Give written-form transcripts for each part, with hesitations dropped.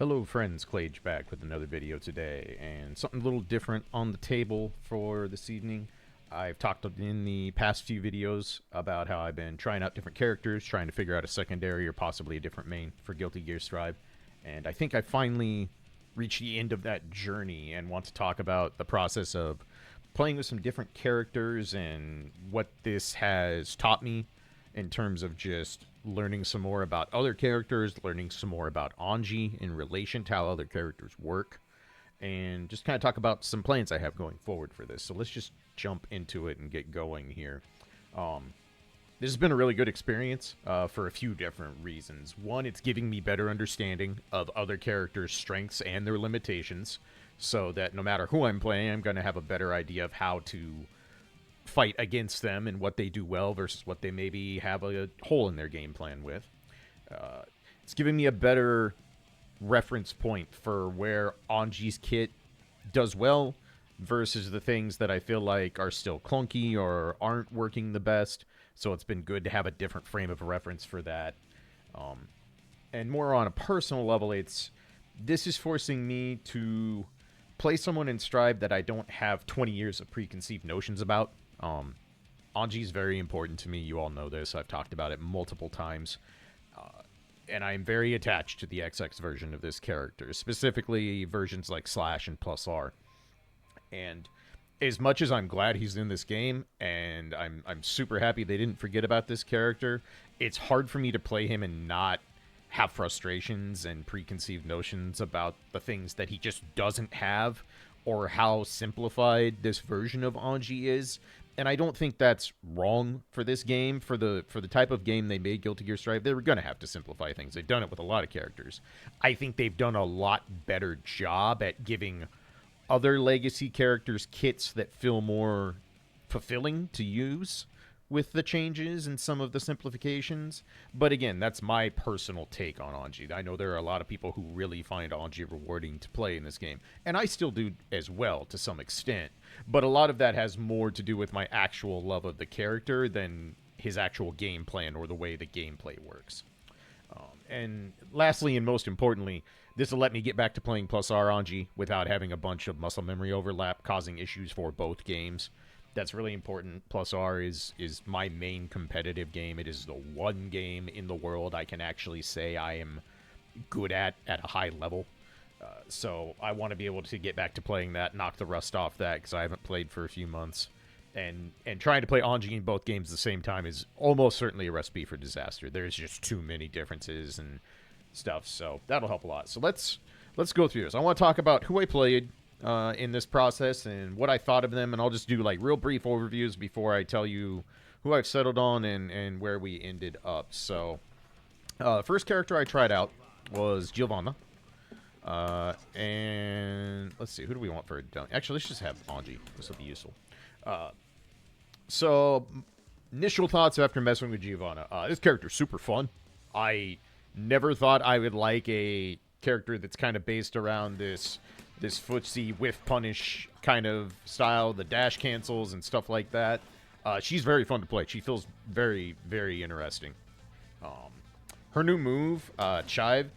Hello friends, Clage back with another video today, and something a little different on the table for this evening. I've talked in the past few videos about how I've been trying out different characters, trying to figure out a secondary or possibly a different main for Guilty Gear Strive, and I think I finally reached the end of that journey and want to talk about the process of playing with some different characters and what this has taught me in terms of just learning some more about other characters, learning some more about Anji in relation to how other characters work, and just kind of talk about some plans I have going forward for this. So let's just jump into it and get going here. This has been a really good experience for a few different reasons. One, it's giving me better understanding of other characters' strengths and their limitations, so that no matter who I'm playing, I'm going to have a better idea of how to fight against them and what they do well versus what they maybe have a hole in their game plan with. It's giving me a better reference point for where Anji's kit does well versus the things that I feel like are still clunky or aren't working the best. So it's been good to have a different frame of reference for that. And more on a personal level, this is forcing me to play someone in Strive that I don't have 20 years of preconceived notions about. Anji is very important to me. You all know this. I've talked about it multiple times. And I'm very attached to the XX version of this character, specifically versions like Slash and Plus R. And as much as I'm glad he's in this game, and I'm super happy they didn't forget about this character, it's hard for me to play him and not have frustrations and preconceived notions about the things that he just doesn't have or how simplified this version of Anji is. And I don't think that's wrong for this game. For the type of game they made Guilty Gear Strive, they were going to have to simplify things. They've done it with a lot of characters. I think they've done a lot better job at giving other legacy characters kits that feel more fulfilling to use with the changes and some of the simplifications. But again, that's my personal take on Anji. I know there are a lot of people who really find Anji rewarding to play in this game, and I still do as well to some extent. But a lot of that has more to do with my actual love of the character than his actual game plan or the way the gameplay works. And lastly, and most importantly, this will let me get back to playing Plus R Anji without having a bunch of muscle memory overlap causing issues for both games. That's really important. Plus R is my main competitive game. It is the one game in the world I can actually say I am good at a high level. So I want to be able to get back to playing that, knock the rust off that, because I haven't played for a few months. And trying to play Anji in both games at the same time is almost certainly a recipe for disaster. There's just too many differences and stuff, so that'll help a lot. So let's go through this. I want to talk about who I played in this process and what I thought of them, and I'll just do like real brief overviews before I tell you who I've settled on and where we ended up. So first character I tried out was Giovanna. And let's see, who do we want for a dunk? Actually, let's just have Anji. This will be useful. So initial thoughts after messing with Giovanna. This character's super fun. I never thought I would like a character that's kind of based around this footsie whiff punish kind of style, the dash cancels and stuff like that. She's very fun to play. She feels very, very interesting. Her new move, Chive,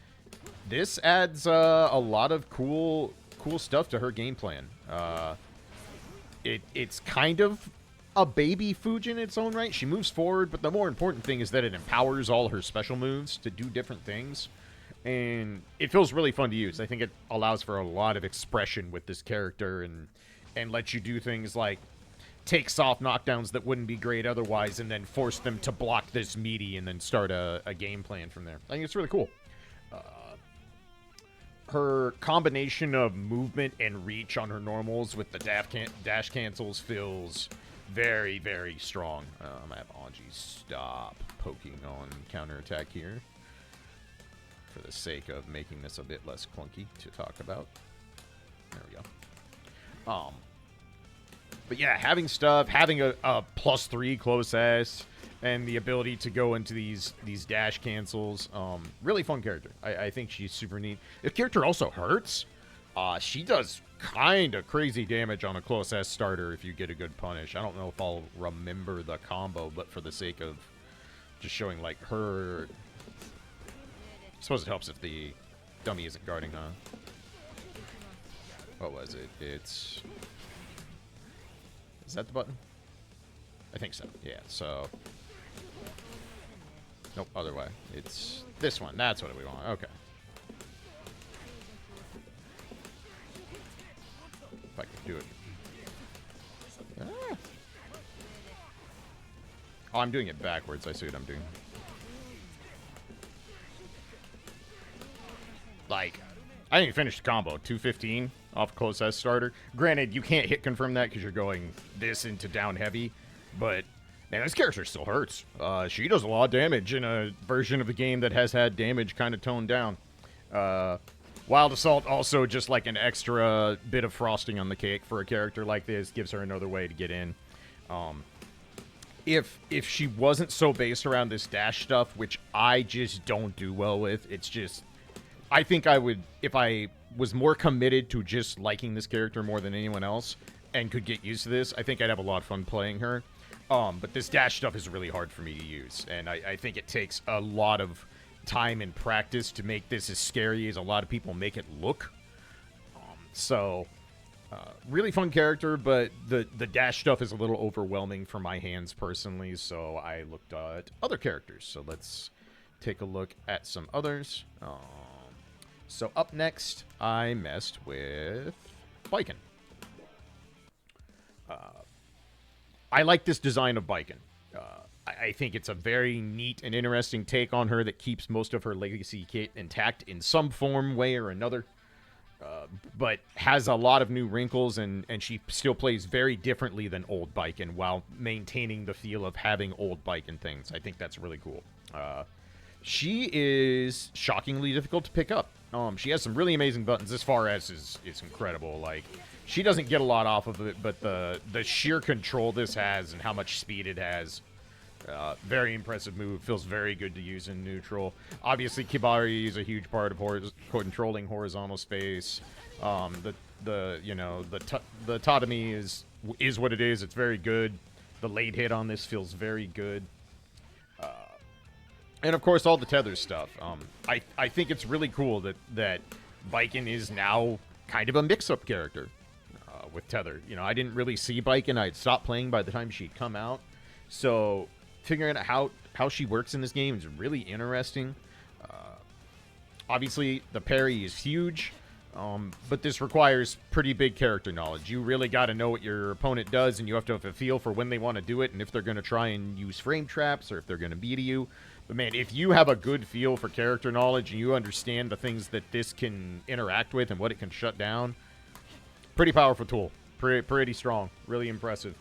this adds a lot of cool stuff to her game plan. It's kind of a baby Fuge in its own right. She moves forward, but the more important thing is that it empowers all her special moves to do different things. And it feels really fun to use. I think it allows for a lot of expression with this character and lets you do things like take soft knockdowns that wouldn't be great otherwise and then force them to block this meaty and then start a game plan from there. I think it's really cool. Her combination of movement and reach on her normals with the dash cancels feels very, very strong. I'm going to have Anji stop poking on counterattack here for the sake of making this a bit less clunky to talk about. There we go. But yeah, having stuff, having a +3 close S, and the ability to go into these dash cancels. Really fun character. I think she's super neat. The character also hurts. She does kind of crazy damage on a close S starter if you get a good punish. I don't know if I'll remember the combo, but for the sake of just showing like her, I suppose it helps if the dummy isn't guarding, huh? What was it? It's... Is that the button? I think so. Yeah, so... Nope, other way. It's this one. That's what we want. Okay. If I can do it. Ah. Oh, I'm doing it backwards. I see what I'm doing. Like, I didn't finish the combo. 215 off close S starter. Granted, you can't hit confirm that because you're going this into down heavy. But, man, this character still hurts. She does a lot of damage in a version of the game that has had damage kind of toned down. Wild Assault also just like an extra bit of frosting on the cake for a character like this. Gives her another way to get in. If she wasn't so based around this dash stuff, which I just don't do well with, it's just... I think I would, if I was more committed to just liking this character more than anyone else and could get used to this, I think I'd have a lot of fun playing her. But this dash stuff is really hard for me to use, and I think it takes a lot of time and practice to make this as scary as a lot of people make it look. Really fun character, but the dash stuff is a little overwhelming for my hands personally, so I looked at other characters. So let's take a look at some others. So up next, I messed with Baiken. I like this design of Baiken. I think it's a very neat and interesting take on her that keeps most of her legacy kit intact in some form, way, or another. But has a lot of new wrinkles, and she still plays very differently than old Baiken while maintaining the feel of having old Baiken things. I think that's really cool. She is shockingly difficult to pick up. She has some really amazing buttons. This far S is incredible. Like, she doesn't get a lot off of it, but the sheer control this has and how much speed it has, very impressive move. Feels very good to use in neutral. Obviously, Kibari is a huge part of controlling horizontal space. The Tatami is what it is. It's very good. The late hit on this feels very good. And of course, all the tether stuff. I think it's really cool that Baiken is now kind of a mix-up character with tether. You know, I didn't really see Baiken. I'd stopped playing by the time she'd come out. So figuring out how she works in this game is really interesting. Obviously, the parry is huge, but this requires pretty big character knowledge. You really got to know what your opponent does, and you have to have a feel for when they want to do it and if they're going to try and use frame traps or if they're going to beat you. But man, if you have a good feel for character knowledge and you understand the things that this can interact with and what it can shut down, pretty powerful tool. Pretty strong. Really impressive.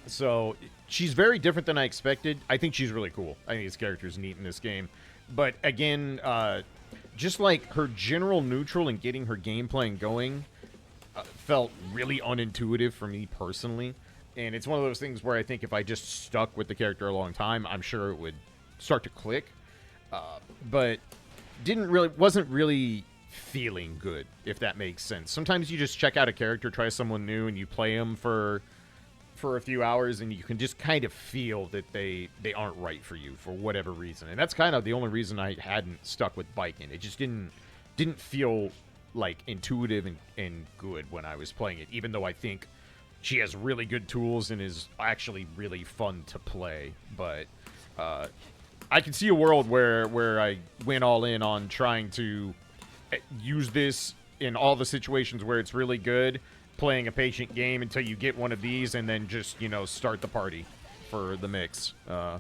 So, she's very different than I expected. I think she's really cool. I think this character is neat in this game. But again, just like her general neutral and getting her gameplay going felt really unintuitive for me personally. And it's one of those things where I think if I just stuck with the character a long time, I'm sure it would start to click. But wasn't really feeling good, if that makes sense. Sometimes you just check out a character, try someone new, and you play them for a few hours, and you can just kind of feel that they aren't right for you for whatever reason. And that's kind of the only reason I hadn't stuck with Baiken. It just didn't feel like intuitive and good when I was playing it, even though I think she has really good tools and is actually really fun to play. But I can see a world where I went all in on trying to use this in all the situations where it's really good, playing a patient game until you get one of these, and then just, start the party for the mix. I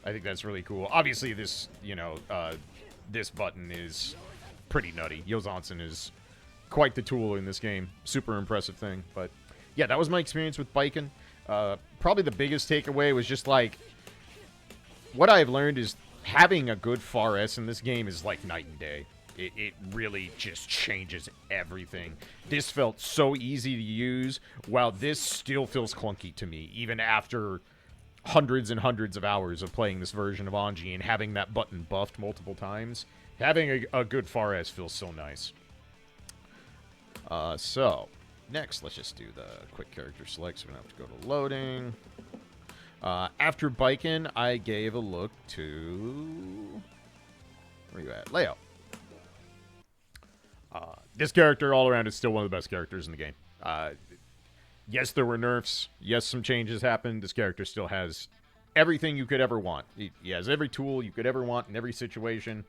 think that's really cool. Obviously, this, this button is pretty nutty. Yozansen is quite the tool in this game. Super impressive thing. But yeah, that was my experience with Baiken. Probably the biggest takeaway was just like, what I've learned is having a good Far S in this game is like night and day. It really just changes everything. This felt so easy to use, while this still feels clunky to me, even after hundreds and hundreds of hours of playing this version of Anji and having that button buffed multiple times. Having a good Far S feels so nice. So, next, let's just do the quick character select, so we don't have to go to loading. After Baiken, I gave a look to... Where you at? Leo. this character all around is still one of the best characters in the game. Yes, there were nerfs. Yes, some changes happened. This character still has everything you could ever want. He has every tool you could ever want in every situation.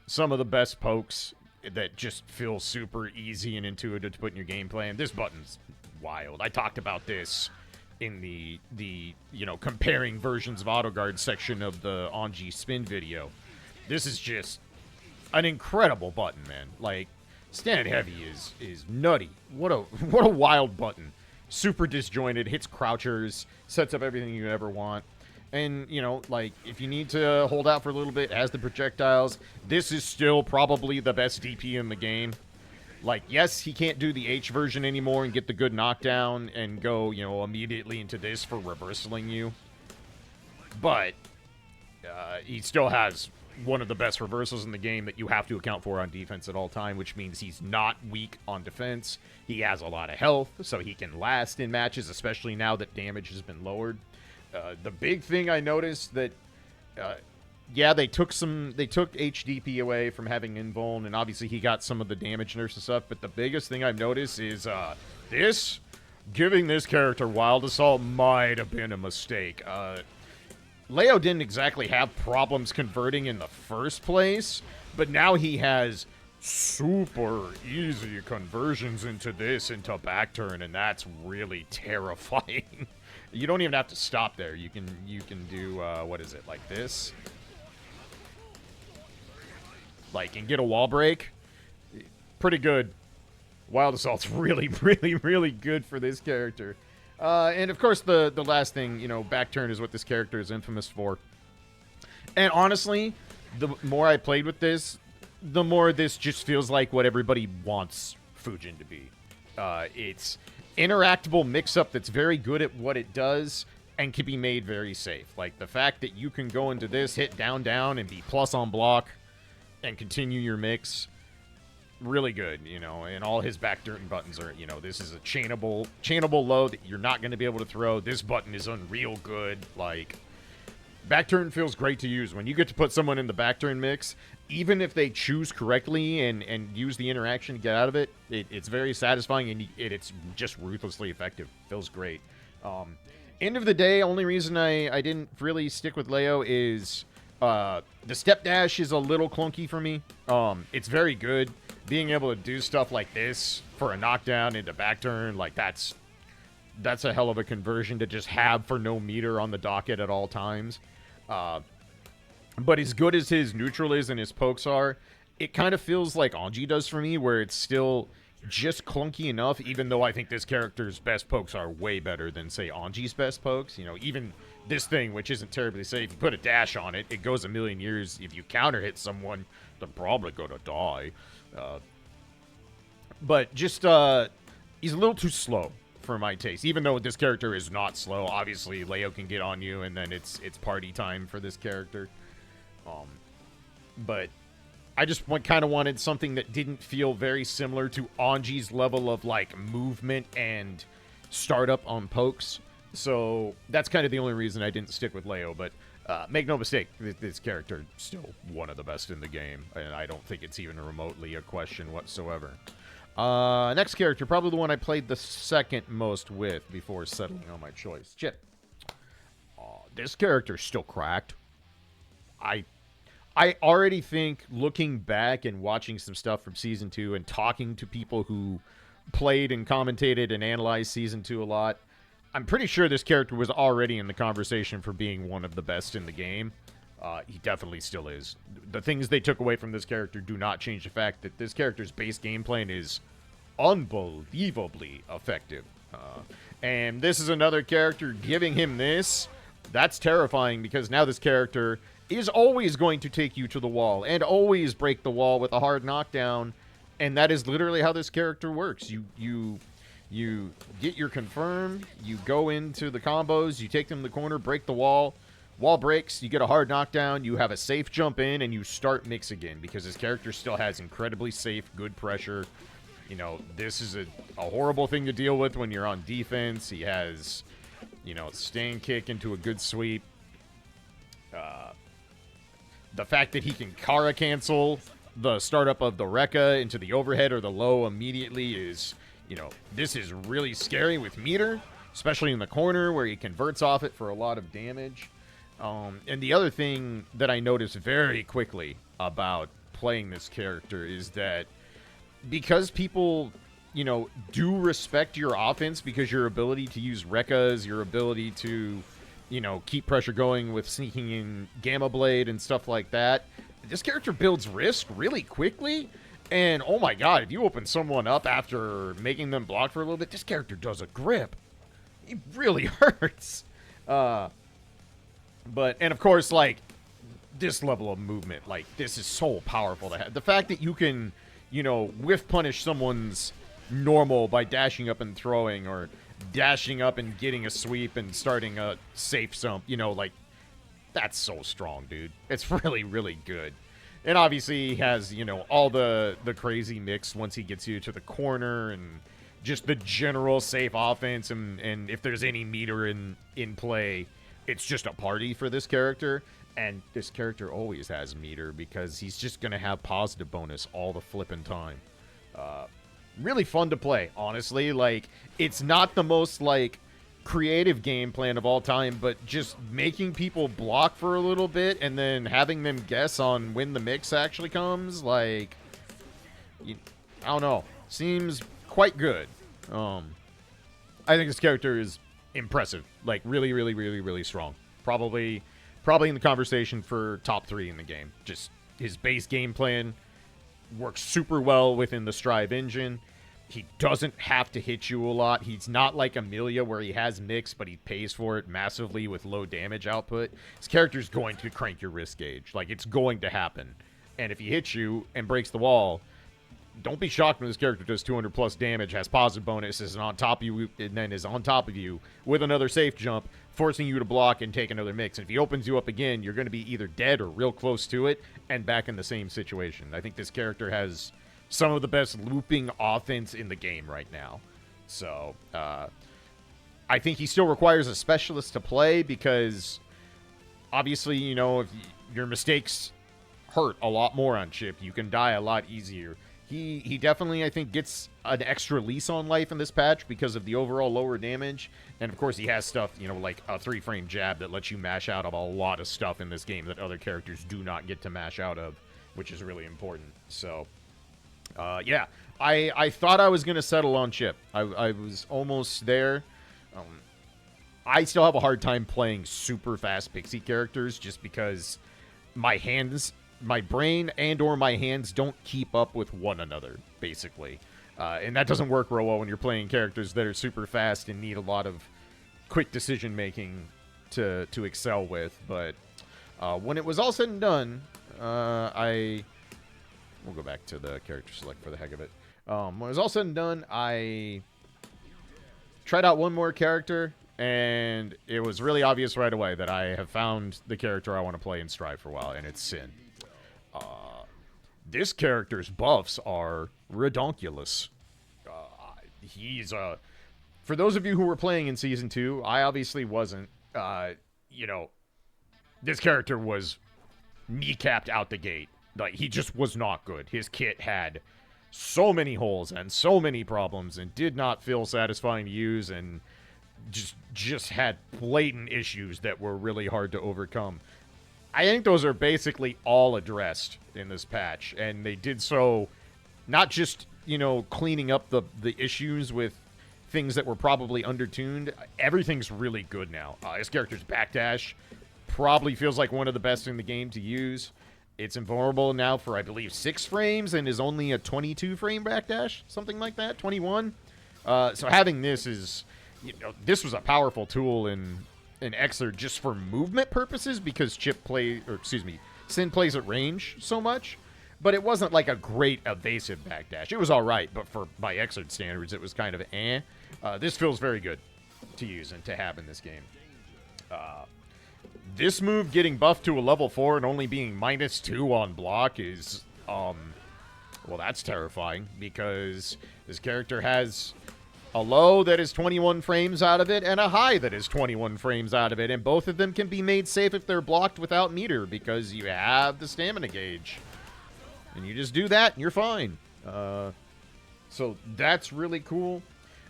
Some of the best pokes that just feel super easy and intuitive to put in your gameplay. And this button's wild. I talked about this in the comparing versions of AutoGuard section of the Anji spin video. This is just an incredible button, man. Like, Stand Heavy is nutty. What a wild button. Super disjointed, hits crouchers, sets up everything you ever want. And, like, if you need to hold out for a little bit, has the projectiles, this is still probably the best DP in the game. Like, yes, he can't do the H version anymore and get the good knockdown and go, immediately into this for reversaling you. But he still has one of the best reversals in the game that you have to account for on defense at all time, which means he's not weak on defense. He has a lot of health, so he can last in matches, especially now that damage has been lowered. The big thing I noticed that, they took HDP away from having invuln, and obviously he got some of the damage nerfs and stuff, but the biggest thing I've noticed is giving this character Wild Assault might have been a mistake. Leo didn't exactly have problems converting in the first place, but now he has super easy conversions into back turn, and that's really terrifying. You don't even have to stop there. You can do what is it, like this? Like, and get a wall break. Pretty good. Wild Assault's really, really, really good for this character. And of course, the last thing, back turn is what this character is infamous for. And honestly, the more I played with this, the more this just feels like what everybody wants Fujin to be. It's interactable mix-up that's very good at what it does and can be made very safe. Like, the fact that you can go into this, hit down, down, and be plus on block and continue your mix, really good, and all his back turn buttons are, this is a chainable low that you're not going to be able to throw. This button is unreal good. Like, back turn feels great to use. When you get to put someone in the back turn mix, even if they choose correctly and use the interaction to get out of it, it's very satisfying, and it's just ruthlessly effective. Feels great. End of the day, only reason I didn't really stick with Leo is the step dash is a little clunky for me. It's very good. Being able to do stuff like this for a knockdown into back turn, like, that's a hell of a conversion to just have for no meter on the docket at all times. But as good as his neutral is and his pokes are, it kind of feels like Anji does for me, where it's still just clunky enough, even though I think this character's best pokes are way better than, say, Anji's best pokes. Even this thing, which isn't terribly safe, you put a dash on it, it goes a million years. If you counter hit someone, they're probably gonna die. But just, he's a little too slow for my taste. Even though this character is not slow, obviously Leo can get on you, and then it's party time for this character. But I just kind of wanted something that didn't feel very similar to Anji's level of, like, movement and startup on pokes. So that's kind of the only reason I didn't stick with Leo. But make no mistake, this character is still one of the best in the game, and I don't think it's even remotely a question whatsoever. Next character, probably the one I played the second most with before settling on my choice. Chip. This character's still cracked. I already think, looking back and watching some stuff from Season 2 and talking to people who played and commentated and analyzed Season 2 a lot, I'm pretty sure this character was already in the conversation for being one of the best in the game. He definitely still is. The things they took away from this character do not change the fact that this character's base gameplay is unbelievably effective. And this is another character giving him this. That's terrifying, because now this character is always going to take you to the wall and always break the wall with a hard knockdown. And that is literally how this character works. You get your confirm, you go into the combos, you take them to the corner, break the wall breaks, you get a hard knockdown, you have a safe jump in, and you start mix again, because this character still has incredibly safe, good pressure. This is a horrible thing to deal with when you're on defense. He has, stand kick into a good sweep. The fact that he can Kara cancel the startup of the Rekka into the overhead or the low immediately is, this is really scary with meter, especially in the corner where he converts off it for a lot of damage. And the other thing that I noticed very quickly about playing this character is that because people, do respect your offense because your ability to use Rekkas, your ability to, keep pressure going with sneaking in Gamma Blade and stuff like that, this character builds risk really quickly. And, oh my god, if you open someone up after making them block for a little bit, this character does a grip. It really hurts. And of course, like, this level of movement, like, this is so powerful to have. The fact that you can, whiff punish someone's normal by dashing up and throwing, or dashing up and getting a sweep and starting a safe sump, like, that's so strong, dude. It's really, really good. And obviously he has, all the crazy mix once he gets you to the corner, and just the general safe offense, and if there's any meter in play, it's just a party for this character. And this character always has meter because he's just going to have positive bonus all the flipping time. Really fun to play, honestly. Like, it's not the most, like, creative game plan of all time, but just making people block for a little bit and then having them guess on when the mix actually comes, like, I don't know. Seems quite good. I think this character is impressive. Like, really, really, really, really strong. Probably in the conversation for top 3 in the game. Just his base game plan works super well within the Strive engine. He doesn't have to hit you a lot. He's not like Amelia where he has mix, but he pays for it massively with low damage output. His character's going to crank your risk gauge. Like, it's going to happen. And if he hits you and breaks the wall, don't be shocked when this character does 200 plus damage, has positive bonuses, and on top of you, and then is on top of you with another safe jump, forcing you to block and take another mix. And if he opens you up again, you're going to be either dead or real close to it and back in the same situation. I think this character has some of the best looping offense in the game right now. So, I think he still requires a specialist to play because, obviously, if your mistakes hurt a lot more on Chip. You can die a lot easier. He definitely, I think, gets an extra lease on life in this patch because of the overall lower damage. And, of course, he has stuff, like a 3-frame jab that lets you mash out of a lot of stuff in this game that other characters do not get to mash out of, which is really important. So, yeah, I thought I was going to settle on Chip. I was almost there. I still have a hard time playing super fast pixie characters just because my brain and or my hands don't keep up with one another, basically. And that doesn't work real well when you're playing characters that are super fast and need a lot of quick decision-making to excel with. But when it was all said and done, we'll go back to the character select for the heck of it. When it was all said and done, I tried out one more character, and it was really obvious right away that I have found the character I want to play in Strive for a while, and it's Sin. This character's buffs are redonkulous. He's for those of you who were playing in Season 2, I obviously wasn't. This character was kneecapped out the gate. Like, he just was not good. His kit had so many holes and so many problems and did not feel satisfying to use and just had blatant issues that were really hard to overcome. I think those are basically all addressed in this patch, and they did so not just, cleaning up the issues with things that were probably undertuned. Everything's really good now. His character's backdash probably feels like one of the best in the game to use. It's invulnerable now for, I believe, 6 frames and is only a 22-frame backdash, something like that, 21. So having this is, this was a powerful tool in Xrd just for movement purposes because Sin plays at range so much, but it wasn't like a great evasive backdash. It was all right, but by Xrd standards, it was kind of this feels very good to use and to have in this game. This move getting buffed to a level 4 and only being -2 on block is, well, that's terrifying because this character has a low that is 21 frames out of it and a high that is 21 frames out of it, and both of them can be made safe if they're blocked without meter because you have the stamina gauge. And you just do that, and you're fine. So that's really cool.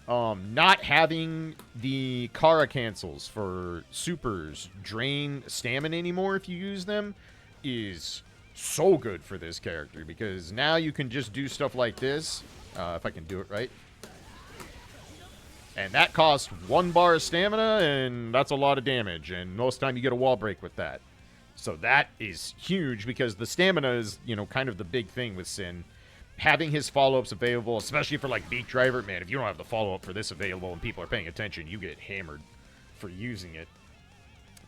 Not having the Kara cancels for supers drain stamina anymore if you use them is so good for this character, because now you can just do stuff like this, if I can do it right. And that costs 1 bar of stamina, and that's a lot of damage, and most of the time you get a wall break with that. So that is huge, because the stamina is, you know, kind of the big thing with Sin. Having his follow-ups available, especially for, like, Beak Driver, man, if you don't have the follow-up for this available and people are paying attention, you get hammered for using it.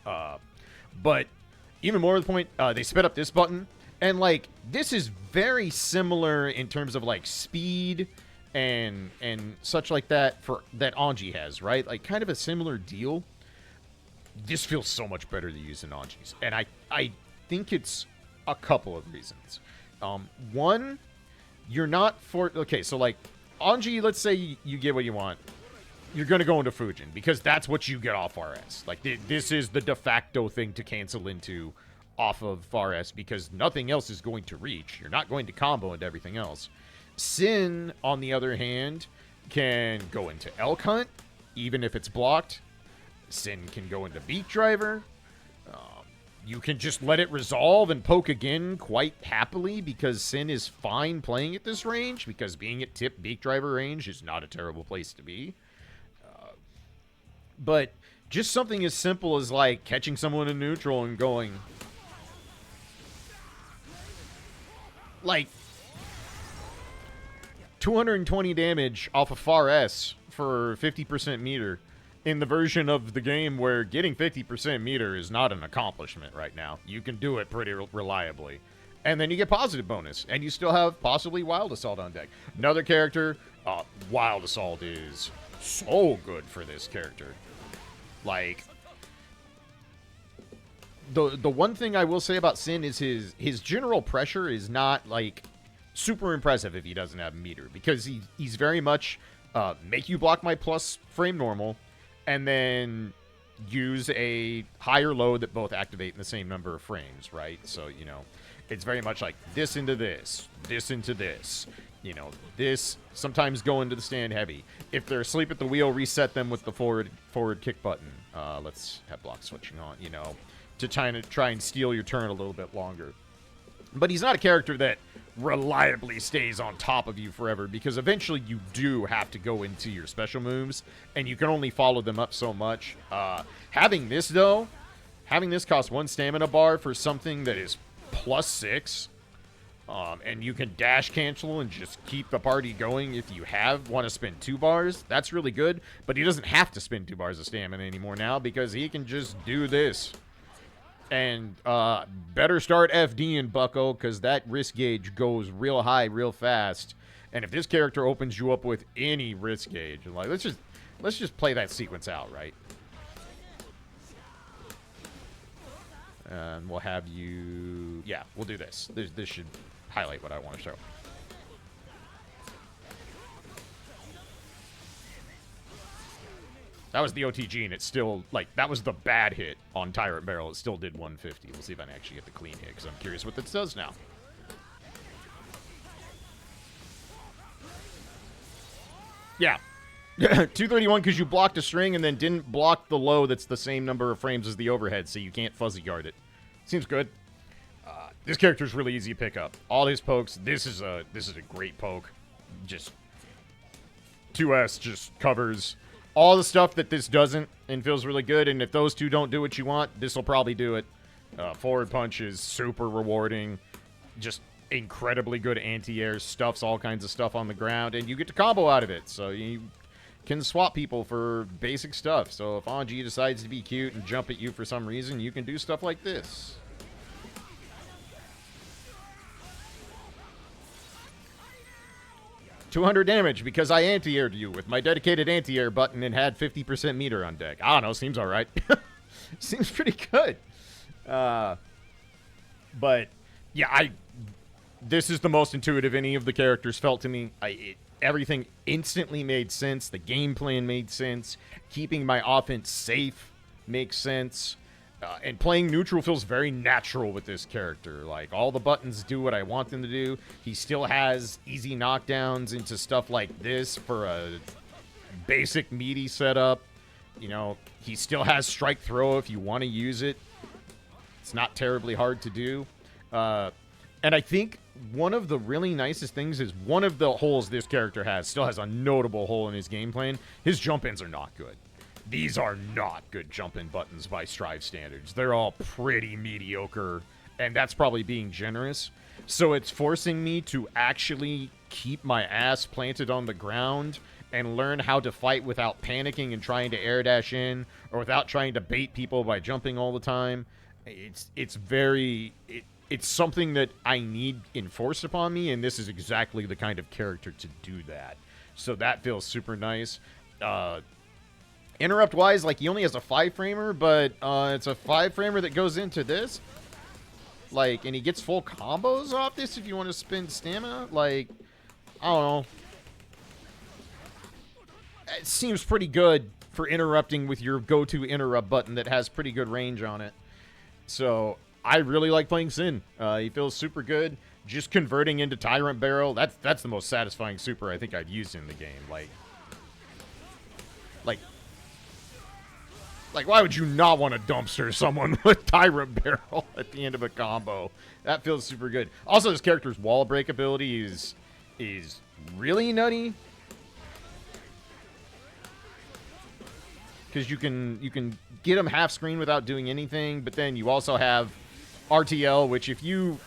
But even more to the point, they sped up this button, and, like, this is very similar in terms of, like, speed and such like that that Anji has, right? Like, kind of a similar deal. This feels so much better to use than Anji's, and I think it's a couple of reasons. One, you're not okay, so like Anji, let's say you get what you want, you're gonna go into Fujin because that's what you get off RS. Like, this is the de facto thing to cancel into off of RS, because nothing else is going to reach. You're not going to combo into everything else. Sin, on the other hand, can go into Elk Hunt, even if it's blocked. Sin can go into Beak Driver. You can just let it resolve and poke again quite happily, because Sin is fine playing at this range, because being at tip Beak Driver range is not a terrible place to be. But just something as simple as, like, catching someone in neutral and going, like, 220 damage off of Far S for 50% meter in the version of the game where getting 50% meter is not an accomplishment right now. You can do it pretty reliably. And then you get positive bonus, and you still have possibly Wild Assault on deck. Another character, Wild Assault is so good for this character. Like, the one thing I will say about Sin is his general pressure is not, like, super impressive if he doesn't have meter, because he's very much make you block my plus frame normal, and then use a higher load that both activate in the same number of frames, right? So, you know, it's very much like this into this into this. You know, this sometimes go into the stand heavy. If they're asleep at the wheel, reset them with the forward kick button. Let's have block switching on, you know, to try and steal your turn a little bit longer. But he's not a character that reliably stays on top of you forever, because eventually you do have to go into your special moves, and you can only follow them up so much. Having this, though, cost 1 stamina bar for something that is +6, and you can dash cancel and just keep the party going if you want to spend 2 bars. That's really good, but he doesn't have to spend 2 bars of stamina anymore now, because he can just do this. And better start FDing, bucko, because that risk gauge goes real high real fast. And if this character opens you up with any risk gauge, like, let's just play that sequence out, right? And we'll have you... Yeah, we'll do this. This should highlight what I want to show. That was the OTG, and it still, like, that was the bad hit on Tyrant Barrel. It still did 150. We'll see if I can actually get the clean hit, because I'm curious what this does now. Yeah. 231 because you blocked a string and then didn't block the low that's the same number of frames as the overhead, so you can't fuzzy guard it. Seems good. This character is really easy to pick up. All his pokes, this is a great poke. Just 2S just covers all the stuff that this doesn't and feels really good, and if those two don't do what you want, this will probably do it. Forward punch is super rewarding. Just incredibly good anti-air, stuffs all kinds of stuff on the ground, and you get to combo out of it, so you can swap people for basic stuff. So if Anji decides to be cute and jump at you for some reason, you can do stuff like this. $200 damage because I anti-aired you with my dedicated anti-air button and had 50% meter on deck. I don't know, seems alright. Seems pretty good. But, yeah, this is the most intuitive any of the characters felt to me. Everything instantly made sense. The game plan made sense. Keeping my offense safe makes sense. And playing neutral feels very natural with this character. Like, all the buttons do what I want them to do. He still has easy knockdowns into stuff like this for a basic meaty setup. You know, he still has strike throw if you want to use it. It's not terribly hard to do. And I think one of the really nicest things is one of the holes this character still has a notable hole in his game plan. His jump-ins are not good. These are not good jump-in buttons by Strive standards. They're all pretty mediocre, and that's probably being generous. So it's forcing me to actually keep my ass planted on the ground and learn how to fight without panicking and trying to air dash in, or without trying to bait people by jumping all the time. It's something that I need enforced upon me, and this is exactly the kind of character to do that. So that feels super nice. Interrupt-wise, like, he only has a 5-framer, but it's a 5-framer that goes into this. Like, and he gets full combos off this if you want to spend stamina. Like, I don't know. It seems pretty good for interrupting with your go-to interrupt button that has pretty good range on it. So I really like playing Sin. He feels super good. Just converting into Tyrant Barrel, that's the most satisfying super I think I've used in the game. Like, why would you not want to dumpster someone with Tyrant Barrel at the end of a combo? That feels super good. Also, this character's wall break ability is really nutty. Because you can get him half screen without doing anything, but then you also have RTL, which if you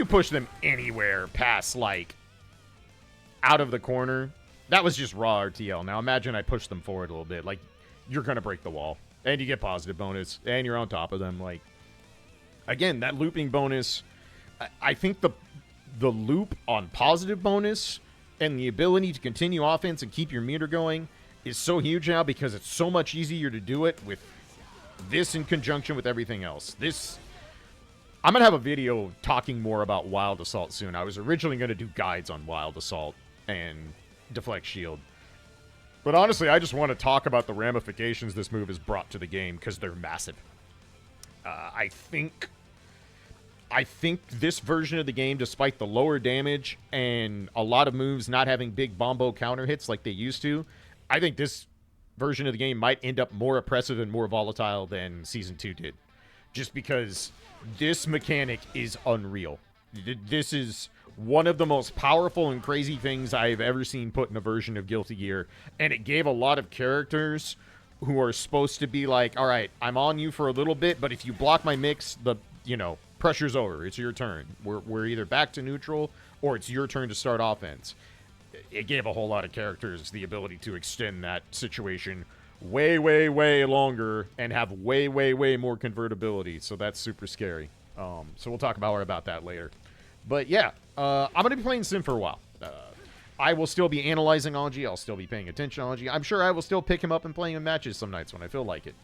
push them anywhere past, like, out of the corner, that was just raw RTL. Now imagine I push them forward a little bit. Like, you're going to break the wall. And you get positive bonus. And you're on top of them. Like, again, that looping bonus, I think the loop on positive bonus and the ability to continue offense and keep your meter going is so huge now because it's so much easier to do it with this in conjunction with everything else. I'm going to have a video talking more about Wild Assault soon. I was originally going to do guides on Wild Assault and Deflect Shield. But honestly, I just want to talk about the ramifications this move has brought to the game because they're massive. I think this version of the game, despite the lower damage and a lot of moves not having big bombo counter hits like they used to, I think this version of the game might end up more oppressive and more volatile than Season 2 did. Just because this mechanic is unreal. This is one of the most powerful and crazy things I've ever seen put in a version of Guilty Gear. And it gave a lot of characters who are supposed to be like, all right, I'm on you for a little bit, but if you block my mix, pressure's over. It's your turn. We're either back to neutral or it's your turn to start offense. It gave a whole lot of characters the ability to extend that situation way, way, way longer and have way, way, way more convertibility. So that's super scary. So we'll talk more about that later. But yeah, I'm going to be playing Sin for a while. I will still be analyzing Anji. I'll still be paying attention to Anji. I'm sure I will still pick him up and play him in matches some nights when I feel like it.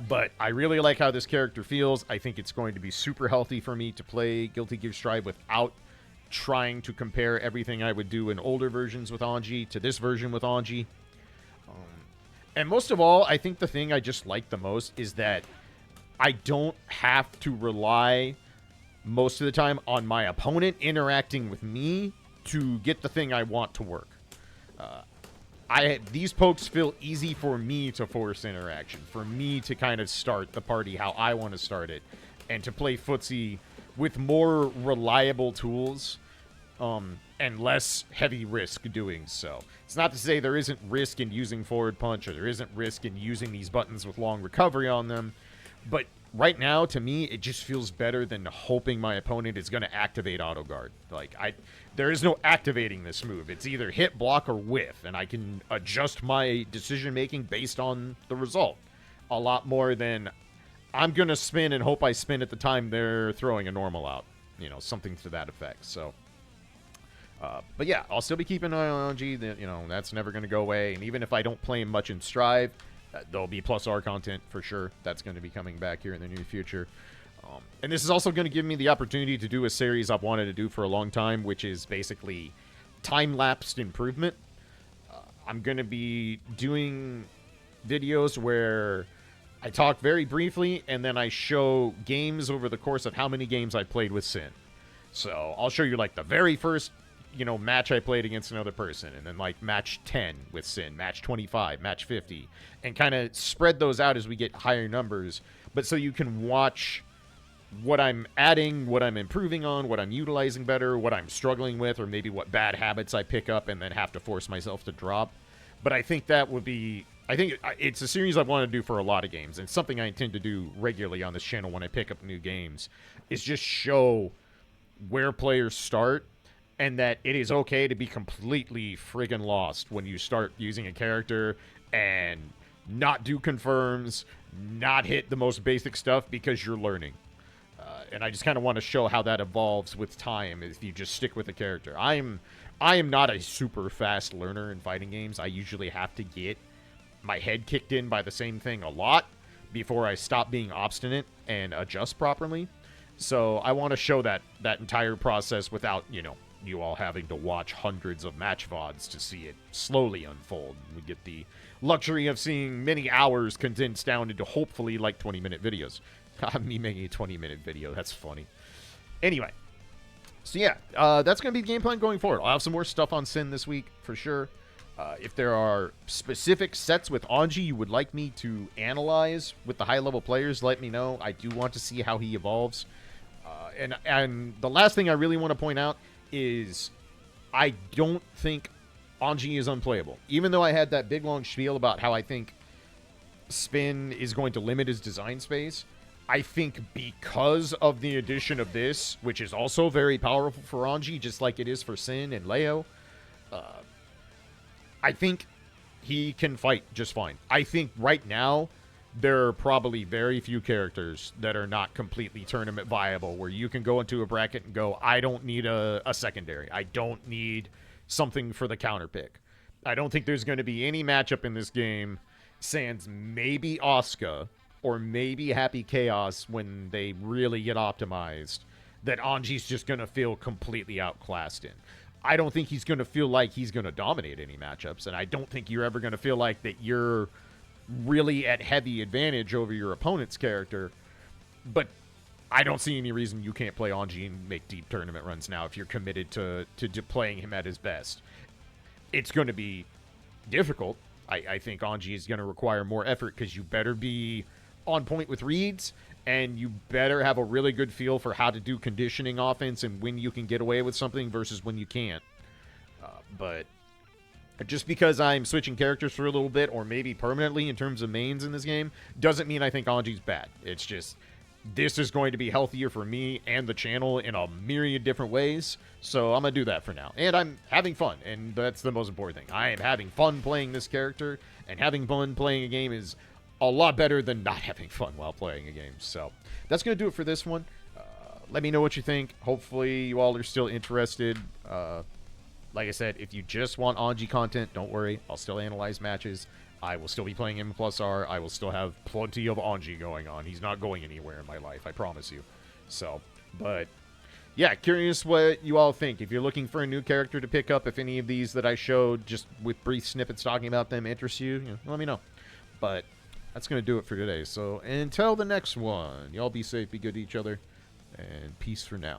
But I really like how this character feels. I think it's going to be super healthy for me to play Guilty Gear Strive without trying to compare everything I would do in older versions with Anji to this version with Anji. And most of all, I think the thing I just like the most is that I don't have to rely most of the time on my opponent interacting with me to get the thing I want to work. These pokes feel easy for me to force interaction, for me to kind of start the party how I want to start it, and to play footsie with more reliable tools and less heavy risk doing so. It's not to say there isn't risk in using forward punch, or there isn't risk in using these buttons with long recovery on them, but right now, to me, it just feels better than hoping my opponent is going to activate auto guard. Like, there is no activating this move. It's either hit, block, or whiff, and I can adjust my decision-making based on the result. A lot more than I'm going to spin and hope I spin at the time they're throwing a normal out. Something to that effect. So, but yeah, I'll still be keeping an eye on G. That's never going to go away. And even if I don't play him much in Strive, there'll be plus R content for sure. That's going to be coming back here in the near future. And this is also going to give me the opportunity to do a series I've wanted to do for a long time, which is basically time-lapsed improvement. I'm going to be doing videos where I talk very briefly, and then I show games over the course of how many games I played with Sin. So I'll show you like the very first, match I played against another person, and then like match 10 with Sin, match 25, match 50, and kind of spread those out as we get higher numbers. But so you can watch what I'm adding, what I'm improving on, what I'm utilizing better, what I'm struggling with, or maybe what bad habits I pick up and then have to force myself to drop. But I think that would be... I think it's a series I want to do for a lot of games, and something I intend to do regularly on this channel when I pick up new games, is just show where players start, and that it is okay to be completely friggin' lost when you start using a character and not do confirms, not hit the most basic stuff because you're learning. And I just kind of want to show how that evolves with time if you just stick with the character. I am not a super fast learner in fighting games. I usually have to get my head kicked in by the same thing a lot before I stop being obstinate and adjust properly. So I want to show that entire process without, you all having to watch hundreds of match VODs to see it slowly unfold. We get the luxury of seeing many hours condensed down into hopefully like 20-minute videos. Me making a 20-minute video. That's funny. Anyway. So yeah, that's going to be the game plan going forward. I'll have some more stuff on Sin this week, for sure. If there are specific sets with Anji you would like me to analyze with the high-level players, let me know. I do want to see how he evolves. And the last thing I really want to point out is I don't think Anji is unplayable. Even though I had that big, long spiel about how I think Spin is going to limit his design space, I think because of the addition of this, which is also very powerful for Anji, just like it is for Sin and Leo, I think he can fight just fine. I think right now, there are probably very few characters that are not completely tournament viable, where you can go into a bracket and go, I don't need a secondary. I don't need something for the counter pick. I don't think there's going to be any matchup in this game, sans maybe Asuka, or maybe Happy Chaos when they really get optimized, that Anji's just going to feel completely outclassed in. I don't think he's going to feel like he's going to dominate any matchups, and I don't think you're ever going to feel like that you're really at heavy advantage over your opponent's character. But I don't see any reason you can't play Anji and make deep tournament runs now if you're committed to playing him at his best. It's going to be difficult. I think Anji is going to require more effort because you better be on point with reads, and you better have a really good feel for how to do conditioning offense and when you can get away with something versus when you can't. But just because I'm switching characters for a little bit, or maybe permanently in terms of mains in this game, doesn't mean I think Anji's bad. It's just, this is going to be healthier for me and the channel in a myriad different ways, so I'm going to do that for now. And I'm having fun, and that's the most important thing. I am having fun playing this character, and having fun playing a game is a lot better than not having fun while playing a game. So that's going to do it for this one. Let me know what you think. Hopefully you all are still interested. Like I said, if you just want Anji content, don't worry. I'll still analyze matches. I will still be playing M+R. I will still have plenty of Anji going on. He's not going anywhere in my life, I promise you. So, but yeah, curious what you all think. If you're looking for a new character to pick up, if any of these that I showed, just with brief snippets talking about them, interest you, let me know. But that's going to do it for today. So until the next one, y'all be safe, be good to each other, and peace for now.